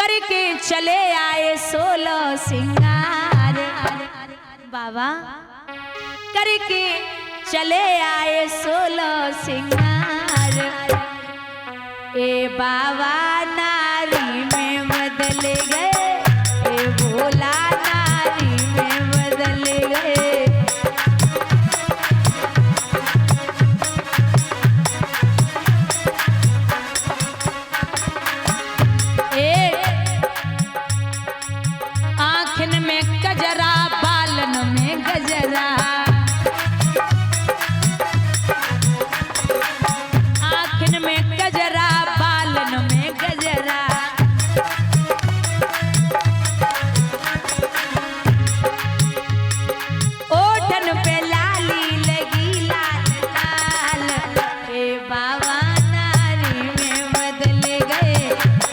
करके चले आए 16 सिंगार। बाबा करके चले आए 16 सिंगार। ए बाबा नारी में बदल गए, ए भोला नारी में बदल गए। आँखन में गजरा, बालन में गजरा, आँखन में गजरा, बालन में गजरा। ओठन पे लाली लगी लाल लाल। ए बाबा नारी में बदल गए,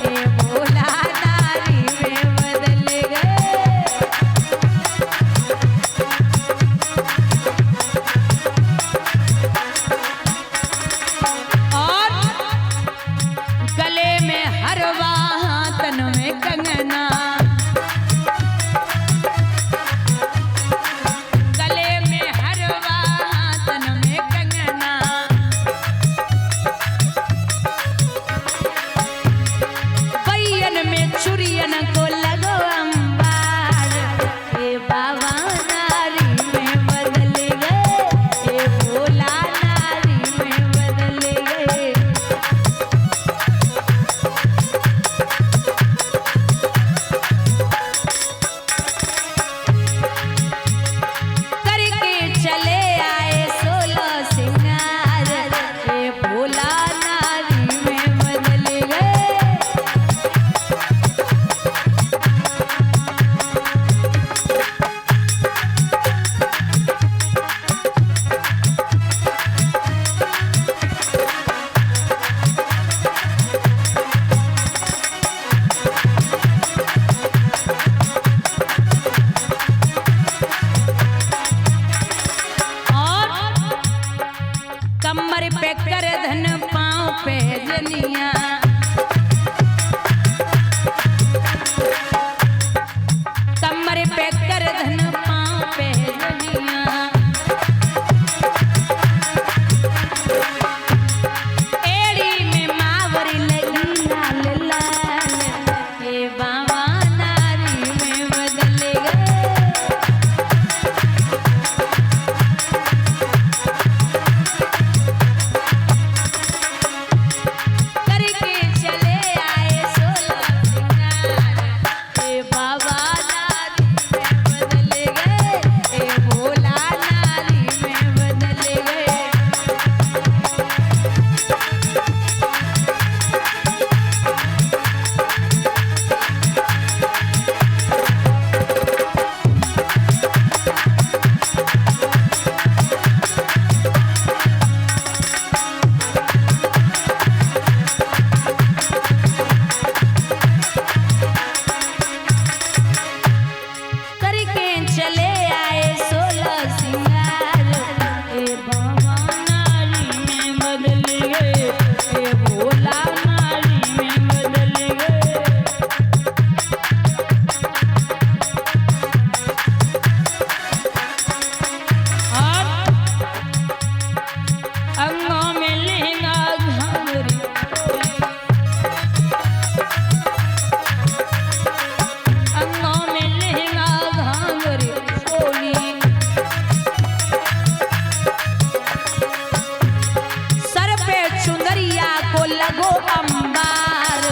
ए भोला नारी में बदल गए। और गले में हरवा, हाथन में कंगना, गले में हरवा, हाथन में कंगना। बैयन में चुरियन को लगो अंबार। ए बाबा नारी में बदल गए, ए भोला नारी में बदल गए। करके चले आए 16 सिंगार। ए भोला नारी में बदल गए। और कमर पे कर धन, पाँव पे जनिया, कमर पे कर धन, पाँव पे जनिया। एड़ी में मावर लगी लाल लाल। ए बाबा नारी में बदल गए। करके चले आए 16 सिंगार। ए बाबा नारी में बदल गए, ए भोला नारी में बदल गए। करके चले आए 16 सिंगार। ए बाबा नारी में बदल गए, ए भोला नारी में बदल गए। और अंगों में लहंगा, घाघरी, अंगों में लहंगा, घाघरी, चोली। सर पे चुनरिया को लगो अंबार।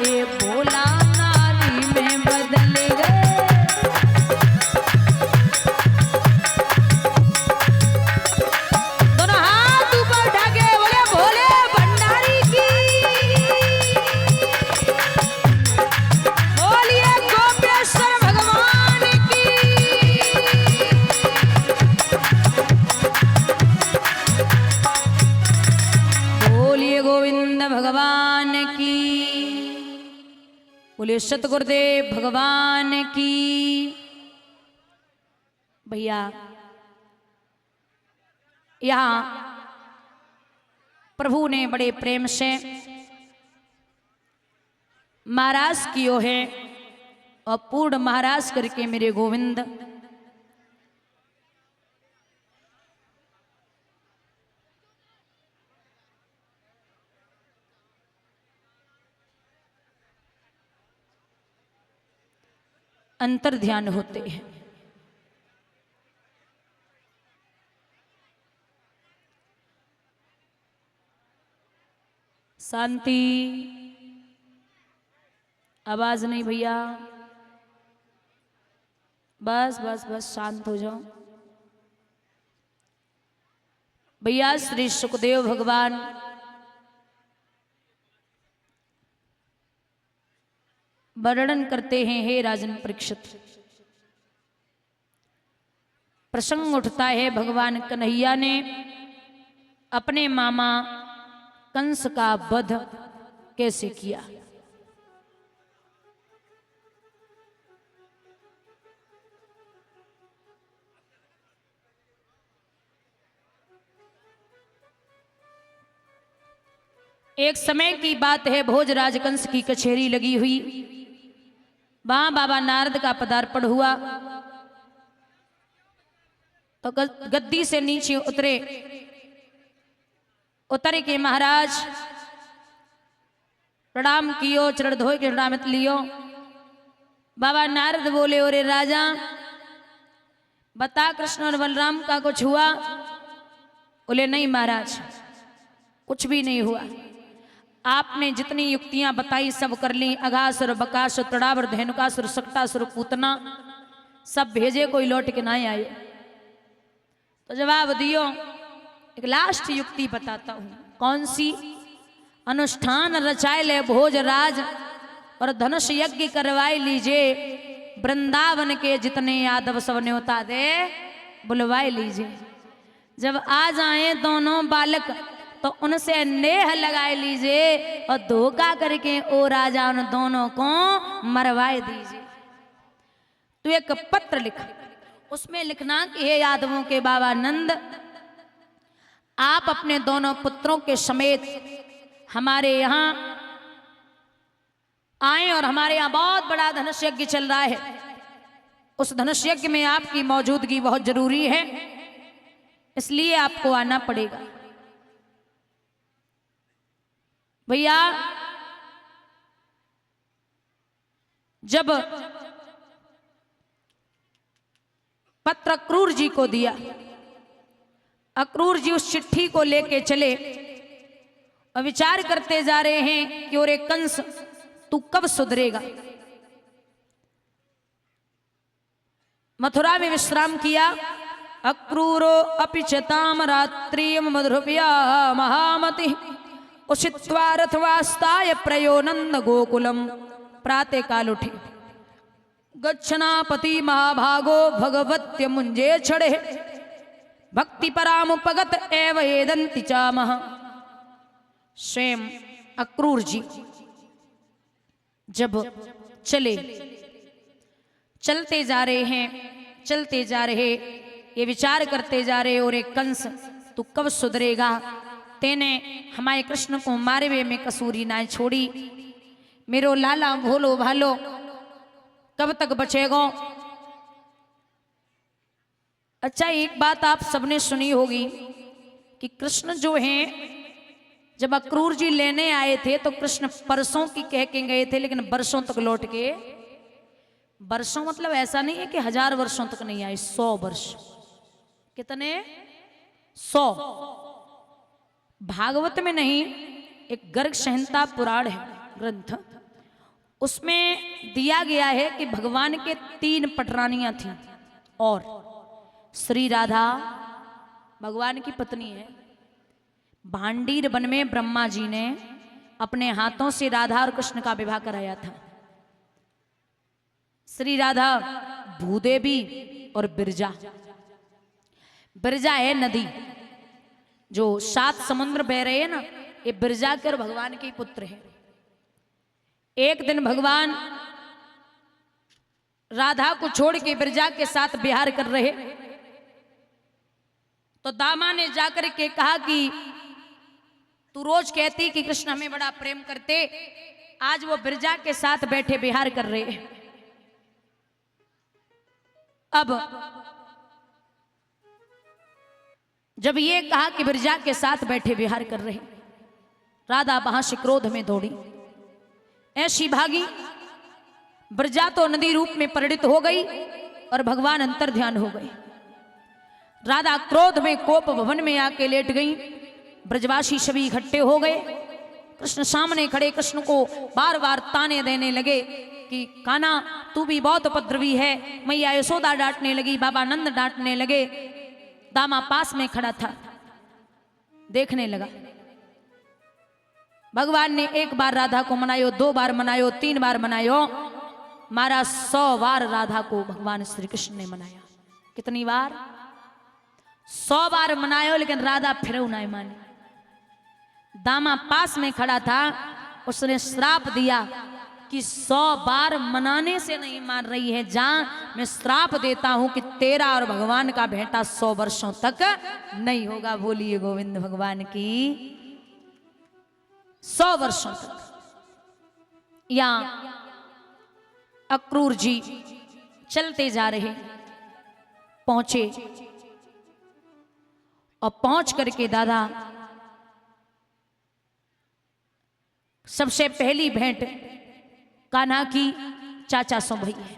ए भोला नारी में बदल गए। दोनों हाथ ऊपर उठा के बोले भोले भंडारी की। बोलिए गोपेश्वर भगवान की। बोलिए गोविंद भगवान की। बोलिए सतगुरुदेव भगवान की। भैया यहाँ प्रभु ने बड़े प्रेम से महाराज कियो है और पूर्ण महाराज करके मेरे गोविंद अंतर ध्यान होते हैं। शांति, आवाज नहीं भैया, बस बस बस शांत हो जाओ भैया। श्री सुखदेव भगवान वर्णन करते हैं, हे राजन परीक्षित, प्रसंग उठता है भगवान कन्हैया ने अपने मामा कंस का वध कैसे किया। एक समय की बात है, भोजराज कंस की कचहरी लगी हुई, वहां बाबा नारद का पदार्पण हुआ तो गद्दी से नीचे उतर के महाराज प्रणाम कियो, चरण धोए के प्रणामित लियो। बाबा नारद बोले, अरे राजा बता कृष्ण और बलराम का कुछ हुआ? बोले नहीं महाराज कुछ भी नहीं हुआ, आपने जितनी युक्तियां बताई सब कर ली। अघासुर बकासुर तड़ावर धेनुकासुर सकटासुर पूतना सब भेजे, कोई लौट के ना आए। तो जवाब दियो, एक लास्ट युक्ति बताता हूं। कौन सी? अनुष्ठान रचाए ले भोजराज और धनुष यज्ञ करवाए लीजिए, वृंदावन के जितने यादव सब न्योता दे बुलवाए लीजिए। जब आ जाए दोनों बालक तो उनसे नेह लगाए लीजिए और धोखा करके ओ राजा उन दोनों को मरवाए दीजिए। तो एक पत्र लिख, उसमें लिखना कि हे यादवों के बाबा नंद, आप अपने दोनों पुत्रों के समेत हमारे यहाँ आए और हमारे यहाँ बहुत बड़ा धनुष यज्ञ चल रहा है। उस धनुष यज्ञ में आपकी मौजूदगी बहुत जरूरी है, इसलिए आपको आना पड़ेगा। भैया जब पत्र अक्रूर जी को दिया, अक्रूर जी उस चिट्ठी को लेके चले और विचार करते जा रहे हैं कि ओरे कंस तू कब सुधरेगा। मथुरा में विश्राम किया। अक्रूरो अपि चताम रात्रियम मधुरप्या महामति उषित्वा रथवास्ताय प्रयो नंद गोकुलम। प्रातः काल उठे, गच्छनापति महाभागो भगवत्य मुंजे छड़े भक्ति परामुपगत एव एदंति चामह। स्वयं अक्रूर जी जब चलते जा रहे हैं, चलते जा रहे, ये विचार करते जा रहे, और एक कंस तू कब सुधरेगा, तेने हमारे कृष्ण को मारवे में कसूरी ना छोड़ी, मेरो लाला भोलो भालो कब तक बचेगा। अच्छा एक बात आप सबने सुनी होगी कि कृष्ण जो हैं जब अक्रूर जी लेने आए थे तो कृष्ण परसों की कह के गए थे, लेकिन वर्षों तक लौट के, वर्षों मतलब ऐसा नहीं है कि 1000 वर्षों तक नहीं आए, 100 वर्ष। कितने? 100। भागवत में नहीं, एक गर्ग संहिता पुराण है ग्रंथ, उसमें दिया गया है कि भगवान के 3 पटरानियां थीं और श्री राधा भगवान की पत्नी है। भांडीर वन में ब्रह्मा जी ने अपने हाथों से राधा और कृष्ण का विवाह कराया था। श्री राधा भूदेवी और बिरजा। बिरजा है नदी जो 7 समुद्र बह रहे हैं ना, ये बिरजा के और भगवान के पुत्र हैं। एक दिन भगवान राधा को छोड़ के बिरजा के साथ विहार कर रहे, तो दामा ने जाकर के कहा कि तू रोज कहती कि कृष्ण हमें बड़ा प्रेम करते, आज वो बिरजा के साथ बैठे विहार कर रहे हैं। अब जब ये कहा कि बिरजा के साथ बैठे विहार कर रहे, राधा वहां से क्रोध में दौड़ी, ऐसी भागी। बिरजा तो नदी रूप में परिणित हो गई और भगवान अंतर ध्यान हो गए। राधा क्रोध में कोप भवन में आके लेट गई। ब्रजवासी सभी इकट्ठे हो गए। कृष्ण सामने खड़े कृष्ण को बार बार ताने देने लगे कि कान्हा तू भी बहुत उपद्रवी है। मैया यशोदा डांटने लगी, बाबा नंद डांटने लगे। दामा पास में खड़ा था, देखने लगा। भगवान ने एक बार राधा को मनायो, 2 बार मनायो, 3 बार मनायो, मारा 100 बार राधा को भगवान श्री कृष्ण ने मनाया। कितनी बार? 100 बार मनायो, लेकिन राधा फिर नहीं मानी। दामा पास में खड़ा था, उसने श्राप दिया कि 100 बार मनाने से नहीं मान रही है, जहां मैं श्राप देता हूं कि तेरा और भगवान का भेंटा 100 वर्षों तक नहीं होगा। बोलिए गोविंद भगवान की। 100 वर्षों तक। यहां अक्रूर जी चलते जा रहे, पहुंचे और पहुंच करके दादा सबसे पहली भेंट कान्हा की चाचा सो भई है।